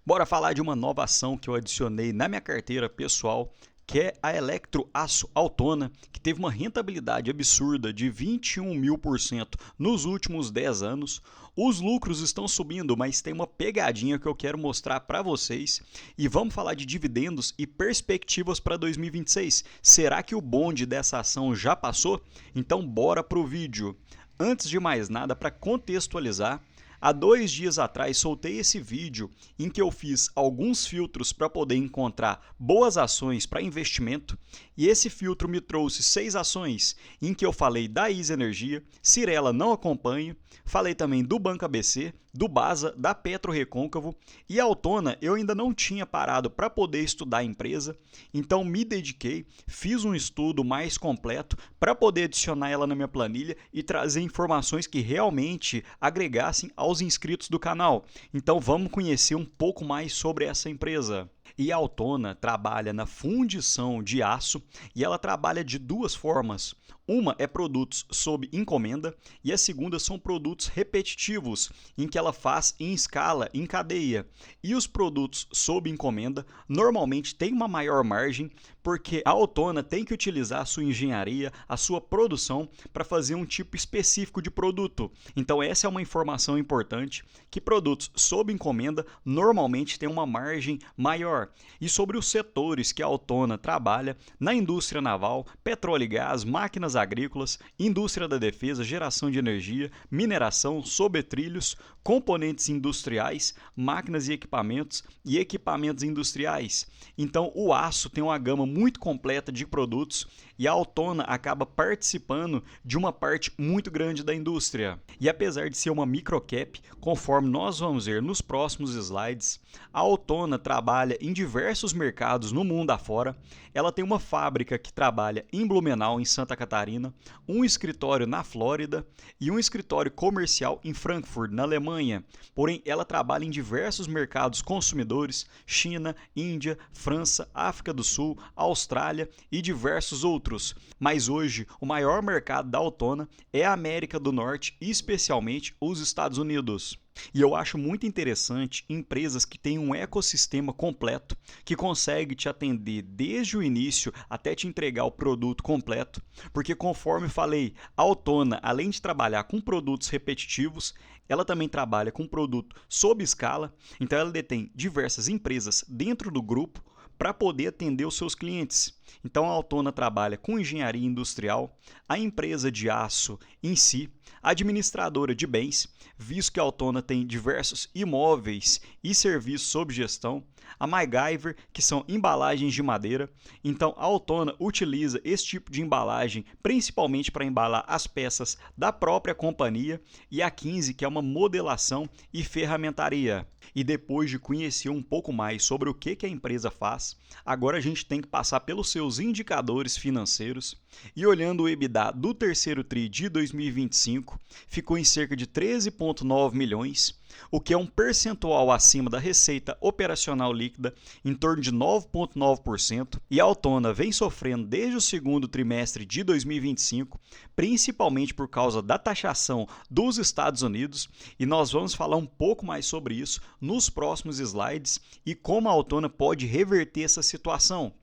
Bora falar de uma nova ação que eu adicionei na minha carteira pessoal, que é a Eletroaço Autona, que teve uma rentabilidade absurda de 21.000% nos últimos 10 anos. Os lucros estão subindo, mas tem uma pegadinha que eu quero mostrar para vocês. E vamos falar de dividendos e perspectivas para 2026. Será que o bonde dessa ação já passou? Então bora pro vídeo. Antes de mais nada, para contextualizar, há 2 dias atrás soltei esse vídeo em que eu fiz alguns filtros para poder encontrar boas ações para investimento e esse filtro me trouxe 6 ações em que eu falei da Easy Energia, Cyrela não acompanho, falei também do Banco ABC, do Basa, da Petro Recôncavo e a Autona eu ainda não tinha parado para poder estudar a empresa, então me dediquei, fiz um estudo mais completo para poder adicionar ela na minha planilha e trazer informações que realmente agregassem aos inscritos do canal. Então vamos conhecer um pouco mais sobre essa empresa. E a Autona trabalha na fundição de aço e ela trabalha de duas formas. Uma é produtos sob encomenda e a segunda são produtos repetitivos, em que ela faz em escala, em cadeia. E os produtos sob encomenda normalmente têm uma maior margem, porque a Autona tem que utilizar a sua engenharia, a sua produção para fazer um tipo específico de produto. Então essa é uma informação importante, que produtos sob encomenda normalmente têm uma margem maior. E sobre os setores que a Autona trabalha, na indústria naval, petróleo e gás, máquinas agrícolas, indústria da defesa, geração de energia, mineração, sobretrilhos, componentes industriais, máquinas e equipamentos industriais. Então o aço tem uma gama muito completa de produtos e a Autona acaba participando de uma parte muito grande da indústria. E apesar de ser uma microcap, conforme nós vamos ver nos próximos slides, a Autona trabalha em diversos mercados no mundo afora. Ela tem uma fábrica que trabalha em Blumenau, em Santa Catarina, um escritório na Flórida e um escritório comercial em Frankfurt, na Alemanha. Porém, ela trabalha em diversos mercados consumidores: China, Índia, França, África do Sul, Austrália e diversos outros. Mas hoje, o maior mercado da Autona é a América do Norte e especialmente os Estados Unidos. E eu acho muito interessante empresas que têm um ecossistema completo, que consegue te atender desde o início até te entregar o produto completo, porque conforme falei, a Autona, além de trabalhar com produtos repetitivos, ela também trabalha com produto sob escala, então ela detém diversas empresas dentro do grupo para poder atender os seus clientes. Então a Autona trabalha com engenharia industrial, a empresa de aço em si, a administradora de bens, visto que a Autona tem diversos imóveis e serviços sob gestão, a MacGyver, que são embalagens de madeira. Então a Autona utiliza esse tipo de embalagem principalmente para embalar as peças da própria companhia, e a 15, que é uma modelação e ferramentaria. E depois de conhecer um pouco mais sobre o que a empresa faz, agora a gente tem que passar pelos seus indicadores financeiros. E olhando o EBITDA do terceiro TRI de 2025, ficou em cerca de 13,9 milhões, o que é um percentual acima da receita operacional líquida, em torno de 9,9%, e a Autona vem sofrendo desde o segundo trimestre de 2025, principalmente por causa da taxação dos Estados Unidos, e nós vamos falar um pouco mais sobre isso nos próximos slides e como a Autona pode reverter essa situação.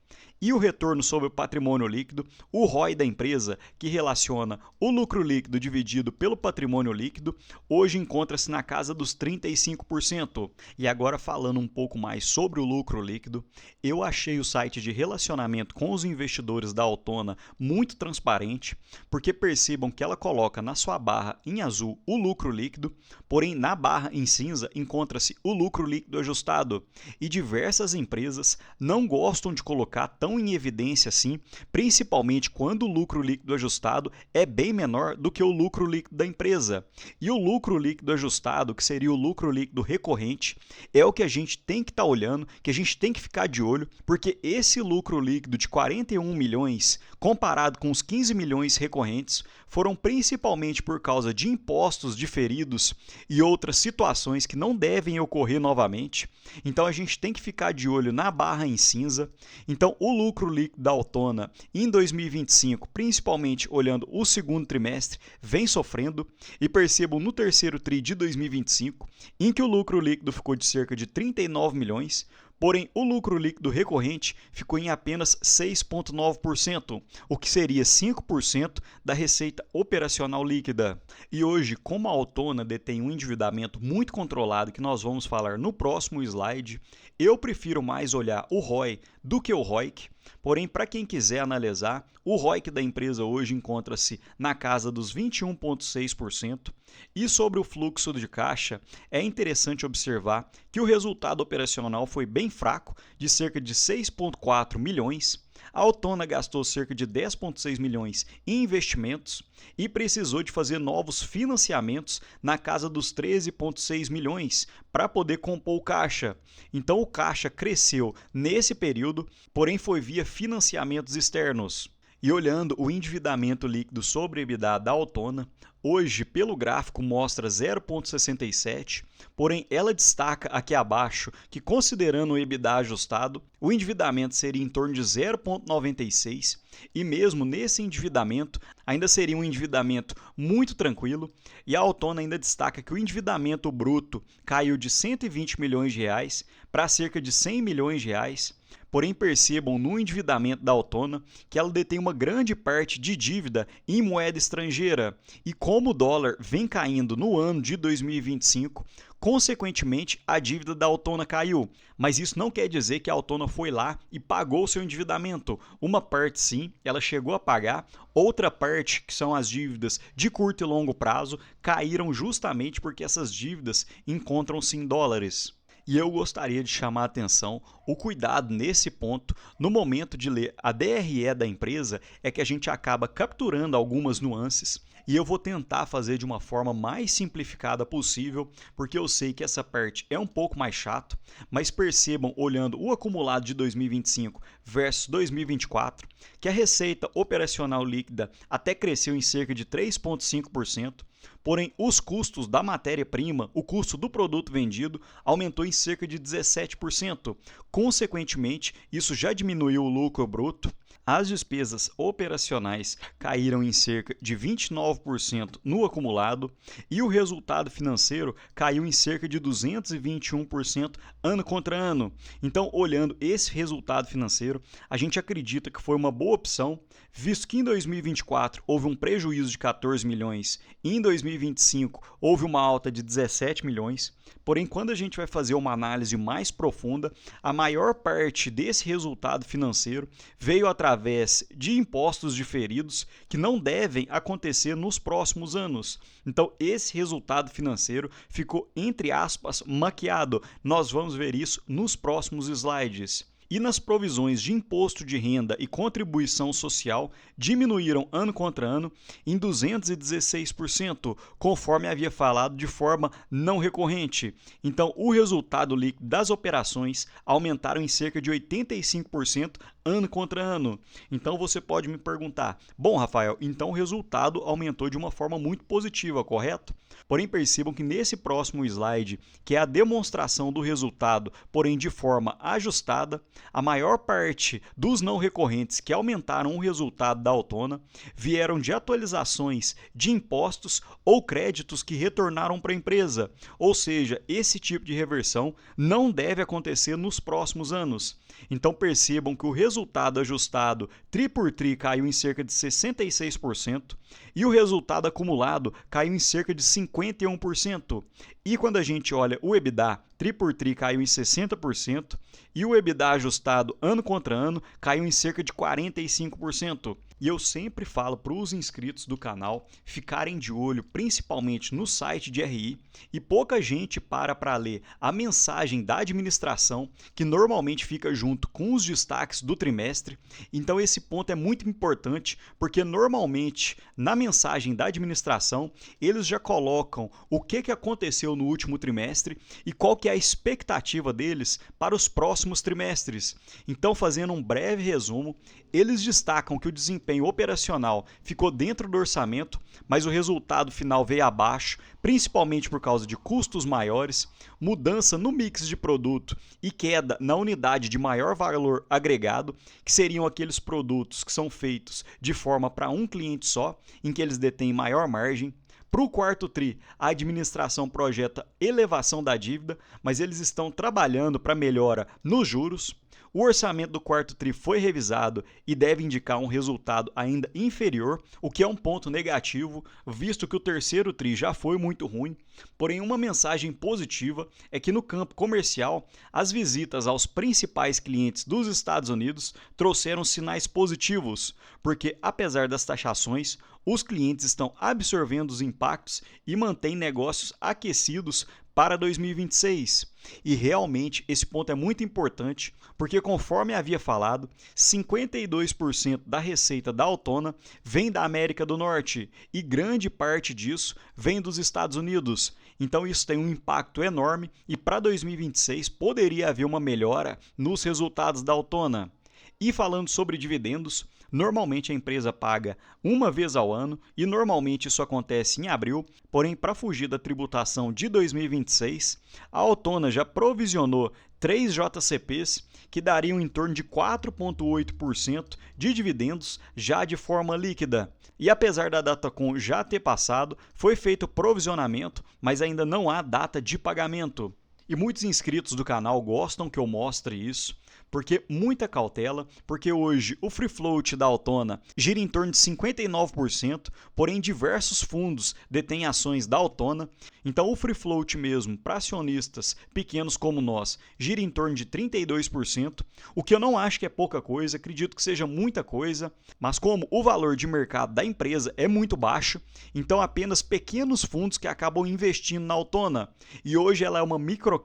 E o retorno sobre o patrimônio líquido, o ROI da empresa, que relaciona o lucro líquido dividido pelo patrimônio líquido, hoje encontra-se na casa dos 35%. E agora falando um pouco mais sobre o lucro líquido, eu achei o site de relacionamento com os investidores da Autona muito transparente, porque percebam que ela coloca na sua barra em azul o lucro líquido, porém na barra em cinza encontra-se o lucro líquido ajustado. E diversas empresas não gostam de colocar tão em evidência assim, principalmente quando o lucro líquido ajustado é bem menor do que o lucro líquido da empresa. E o lucro líquido ajustado, que seria o lucro líquido recorrente, é o que a gente tem que estar olhando, que a gente tem que ficar de olho, porque esse lucro líquido de 41 milhões, comparado com os 15 milhões recorrentes, foram principalmente por causa de impostos diferidos e outras situações que não devem ocorrer novamente. Então a gente tem que ficar de olho na barra em cinza. Então Então, o lucro líquido da Autona em 2025, principalmente olhando o segundo trimestre, vem sofrendo, e percebam no terceiro tri de 2025, em que o lucro líquido ficou de cerca de 39 milhões, porém o lucro líquido recorrente ficou em apenas 6,9%, o que seria 5% da receita operacional líquida. E hoje, como a Autona detém um endividamento muito controlado, que nós vamos falar no próximo slide, eu prefiro mais olhar o ROI do que o ROIC. Porém, para quem quiser analisar, o ROIC da empresa hoje encontra-se na casa dos 21,6%. E sobre o fluxo de caixa, é interessante observar que o resultado operacional foi bem fraco, de cerca de 6,4 milhões. A Autona gastou cerca de 10,6 milhões em investimentos e precisou de fazer novos financiamentos na casa dos 13,6 milhões para poder compor o caixa. Então o caixa cresceu nesse período, porém foi via financiamentos externos. E olhando o endividamento líquido sobre EBITDA da Autona, hoje pelo gráfico mostra 0,67, porém ela destaca aqui abaixo que, considerando o EBITDA ajustado, o endividamento seria em torno de 0,96, e mesmo nesse endividamento ainda seria um endividamento muito tranquilo. E a Autona ainda destaca que o endividamento bruto caiu de 120 milhões de reais para cerca de 100 milhões de reais. Porém, percebam no endividamento da Autona que ela detém uma grande parte de dívida em moeda estrangeira. E como o dólar vem caindo no ano de 2025, consequentemente a dívida da Autona caiu. Mas isso não quer dizer que a Autona foi lá e pagou seu endividamento. Uma parte sim, ela chegou a pagar. Outra parte, que são as dívidas de curto e longo prazo, caíram justamente porque essas dívidas encontram-se em dólares. E eu gostaria de chamar a atenção, o cuidado nesse ponto, no momento de ler a DRE da empresa, é que a gente acaba capturando algumas nuances, e eu vou tentar fazer de uma forma mais simplificada possível, porque eu sei que essa parte é um pouco mais chato, mas percebam, olhando o acumulado de 2025 versus 2024, que a receita operacional líquida até cresceu em cerca de 3,5%, porém os custos da matéria-prima, o custo do produto vendido, aumentou em cerca de 17%. Consequentemente, isso já diminuiu o lucro bruto. As despesas operacionais caíram em cerca de 29% no acumulado e o resultado financeiro caiu em cerca de 221% ano contra ano. Então, olhando esse resultado financeiro, a gente acredita que foi uma boa opção, visto que em 2024 houve um prejuízo de 14 milhões e em 2025 houve uma alta de 17 milhões. Porém, quando a gente vai fazer uma análise mais profunda, a maior parte desse resultado financeiro veio através de impostos diferidos que não devem acontecer nos próximos anos. Então, esse resultado financeiro ficou, entre aspas, maquiado. Nós vamos ver isso nos próximos slides. E nas provisões de imposto de renda e contribuição social diminuíram ano contra ano em 216%, conforme havia falado, de forma não recorrente. Então, o resultado líquido das operações aumentaram em cerca de 85% ano contra ano. Então você pode me perguntar: bom, Rafael, então o resultado aumentou de uma forma muito positiva, correto? Porém, percebam que nesse próximo slide, que é a demonstração do resultado, porém de forma ajustada, a maior parte dos não recorrentes que aumentaram o resultado da Autona vieram de atualizações de impostos ou créditos que retornaram para a empresa. Ou seja, esse tipo de reversão não deve acontecer nos próximos anos. Então percebam que o resultado ajustado tri por tri caiu em cerca de 66% e o resultado acumulado caiu em cerca de 51%. E quando a gente olha o EBITDA, tri por tri caiu em 60% e o EBITDA ajustado ano contra ano caiu em cerca de 45%. E eu sempre falo para os inscritos do canal ficarem de olho, principalmente no site de RI, e pouca gente para ler a mensagem da administração, que normalmente fica junto com os destaques do trimestre. Então esse ponto é muito importante, porque normalmente na mensagem da administração eles já colocam o que aconteceu no último trimestre e qual que é a expectativa deles para os próximos trimestres. Então, fazendo um breve resumo, eles destacam que o desempenho desempenho operacional ficou dentro do orçamento, mas o resultado final veio abaixo, principalmente por causa de custos maiores, mudança no mix de produto e queda na unidade de maior valor agregado, que seriam aqueles produtos que são feitos de forma para um cliente só, em que eles detêm maior margem. Para o quarto TRI, a administração projeta elevação da dívida, mas eles estão trabalhando para melhora nos juros. O orçamento do quarto TRI foi revisado e deve indicar um resultado ainda inferior, o que é um ponto negativo, visto que o terceiro TRI já foi muito ruim. Porém, uma mensagem positiva é que no campo comercial, as visitas aos principais clientes dos Estados Unidos trouxeram sinais positivos, porque apesar das taxações, os clientes estão absorvendo os impactos e mantêm negócios aquecidos para 2026. E realmente esse ponto é muito importante, porque conforme havia falado, 52% da receita da Autona vem da América do Norte e grande parte disso vem dos Estados Unidos. Então isso tem um impacto enorme e para 2026 poderia haver uma melhora nos resultados da Autona. E falando sobre dividendos, normalmente a empresa paga uma vez ao ano e normalmente isso acontece em abril, porém para fugir da tributação de 2026, a Autona já provisionou 3 JCPs que dariam em torno de 4,8% de dividendos já de forma líquida. E apesar da Datacom já ter passado, foi feito provisionamento, mas ainda não há data de pagamento. E muitos inscritos do canal gostam que eu mostre isso, porque muita cautela, porque hoje o free float da Autona gira em torno de 59%, porém diversos fundos detêm ações da Autona, então o free float mesmo para acionistas pequenos como nós gira em torno de 32%, o que eu não acho que é pouca coisa, acredito que seja muita coisa, mas como o valor de mercado da empresa é muito baixo, então apenas pequenos fundos que acabam investindo na Autona, e hoje ela é uma microcap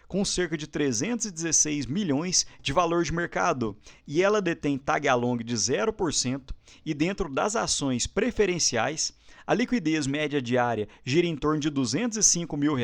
com cerca de 316 milhões de valor de mercado, e ela detém tag along de 0%, e dentro das ações preferenciais, a liquidez média diária gira em torno de R$205 mil,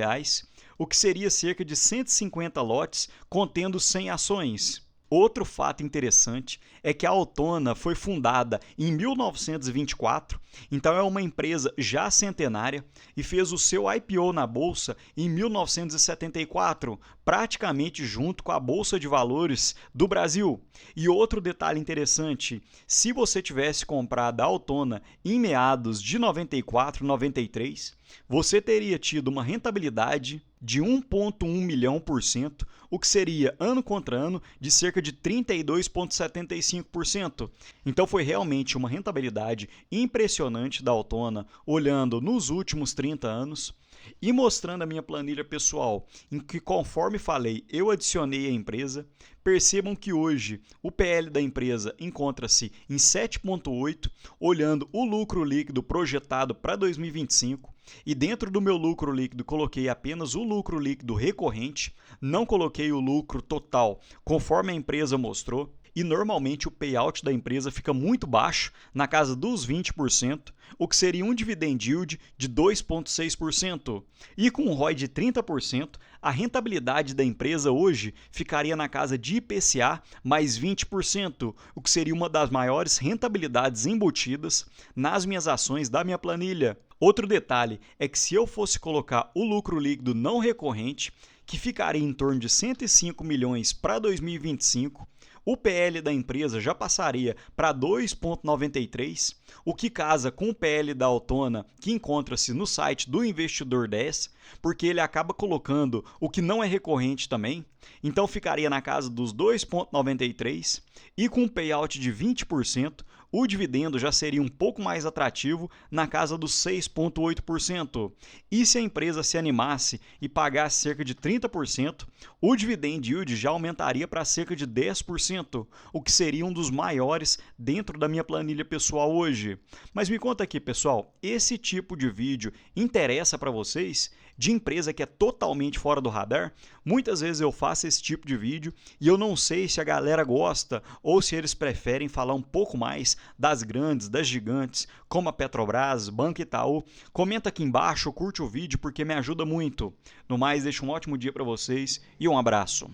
o que seria cerca de 150 lotes contendo 100 ações. Outro fato interessante é que a Autona foi fundada em 1924, então é uma empresa já centenária e fez o seu IPO na bolsa em 1974, praticamente junto com a Bolsa de Valores do Brasil. E outro detalhe interessante, se você tivesse comprado a Autona em meados de 94, 93, você teria tido uma rentabilidade de 1,1 milhão por cento, o que seria ano contra ano de cerca de 32,75%. Então foi realmente uma rentabilidade impressionante da Autona, olhando nos últimos 30 anos. E mostrando a minha planilha pessoal, em que, conforme falei, eu adicionei a empresa, percebam que hoje o PL da empresa encontra-se em 7,8, olhando o lucro líquido projetado para 2025, e dentro do meu lucro líquido coloquei apenas o lucro líquido recorrente, não coloquei o lucro total, conforme a empresa mostrou. E normalmente o payout da empresa fica muito baixo, na casa dos 20%, o que seria um dividend yield de 2,6%. E com um ROI de 30%, a rentabilidade da empresa hoje ficaria na casa de IPCA mais 20%, o que seria uma das maiores rentabilidades embutidas nas minhas ações da minha planilha. Outro detalhe é que se eu fosse colocar o lucro líquido não recorrente, que ficaria em torno de 105 milhões para 2025, o PL da empresa já passaria para 2,93, o que casa com o PL da Autona, que encontra-se no site do Investidor 10, porque ele acaba colocando o que não é recorrente também, então ficaria na casa dos 2,93 e com um payout de 20%, o dividendo já seria um pouco mais atrativo, na casa dos 6,8%. E se a empresa se animasse e pagasse cerca de 30%, o dividend yield já aumentaria para cerca de 10%, o que seria um dos maiores dentro da minha planilha pessoal hoje. Mas me conta aqui, pessoal, esse tipo de vídeo interessa para vocês? De empresa que é totalmente fora do radar? Muitas vezes eu faço esse tipo de vídeo e eu não sei se a galera gosta ou se eles preferem falar um pouco mais das grandes, das gigantes, como a Petrobras, Banco Itaú. Comenta aqui embaixo, curte o vídeo porque me ajuda muito. No mais, deixo um ótimo dia para vocês e um abraço.